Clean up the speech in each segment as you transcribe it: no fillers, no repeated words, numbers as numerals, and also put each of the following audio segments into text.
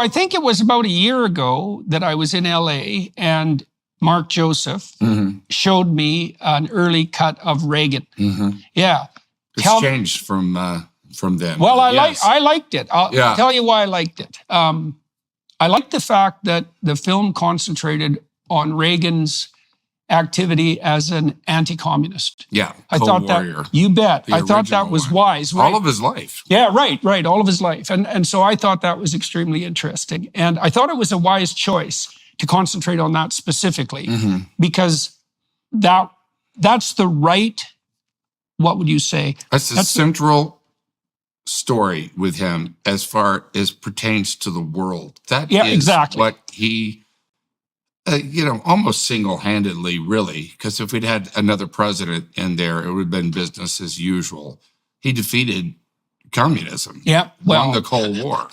I think it was about a year ago that I was in LA and Mark Joseph showed me an early cut of Reagan. Yeah. It's changed from then. Well, I liked it. I'll tell you why I liked it. I liked the fact that the film concentrated on Reagan's activity as an anti-communist. Yeah, I thought that, you bet. I thought that was wise. Right? All of his life. Yeah, right. All of his life. And so I thought that was extremely interesting. And I thought it was a wise choice to concentrate on that specifically because that's the right, what would you say? That's the central story with him as far as pertains to the world. That is exactly what he, almost single-handedly, really, because if we'd had another president in there, it would have been business as usual. He defeated communism. Yeah, won the Cold War.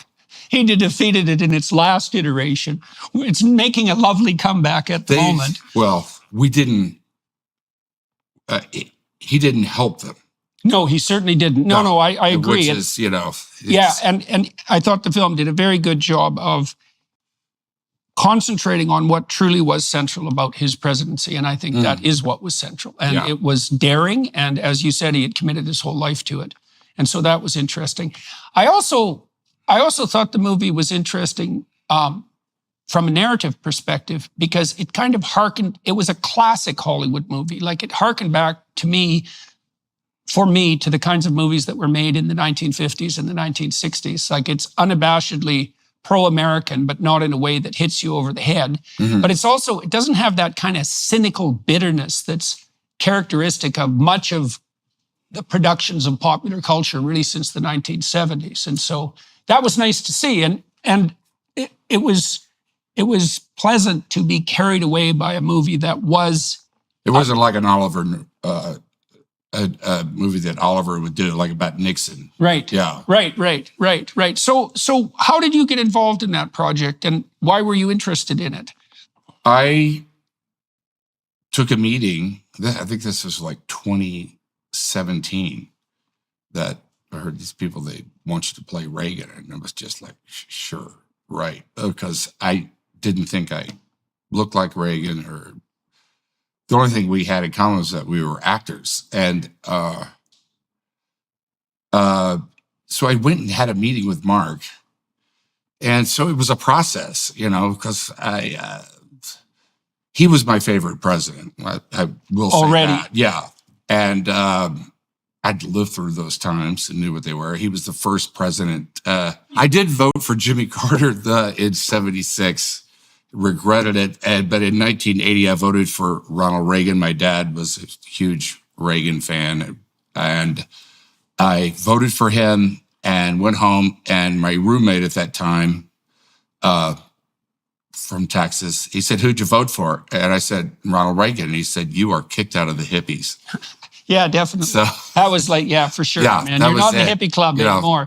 He defeated it in its last iteration. It's making a lovely comeback at the moment. Well, we didn't. He didn't help them. No, he certainly didn't. No, I agree. Which is, yeah, and I thought the film did a very good job of concentrating on what truly was central about his presidency, and I think that is what was central. And it was daring, and as you said, he had committed his whole life to it, and so that was interesting. I also thought the movie was interesting from a narrative perspective because it kind of it was a classic Hollywood movie. Like it harkened back to for me, to the kinds of movies that were made in the 1950s and the 1960s. Like it's unabashedly pro-American, but not in a way that hits you over the head. But it doesn't have that kind of cynical bitterness that's characteristic of much of the productions of popular culture really since the 1970s. And so that was nice to see. And it was pleasant to be carried away by a movie that was... It wasn't like an Oliver... a movie that Oliver would do, like about Nixon. Right. Yeah. Right. So how did you get involved in that project and why were you interested in it? I took a meeting, I think this was like 2017, that I heard these people, they want you to play Reagan. And I was just like, sure, right. Because I didn't think I looked like Reagan or... The only thing we had in common was that we were actors. And so I went and had a meeting with Mark. And so it was a process, because he was my favorite president. I will say that. Yeah. And I'd lived through those times and knew what they were. He was the first president. I did vote for Jimmy Carter in 76. Regretted it. But in 1980, I voted for Ronald Reagan. My dad was a huge Reagan fan. And I voted for him and went home. And my roommate at that time from Texas, he said, "Who'd you vote for?" And I said, "Ronald Reagan." And he said, "You are kicked out of the hippies." Yeah, definitely. So, that was like, yeah, for sure, man. You're not in the hippie club anymore.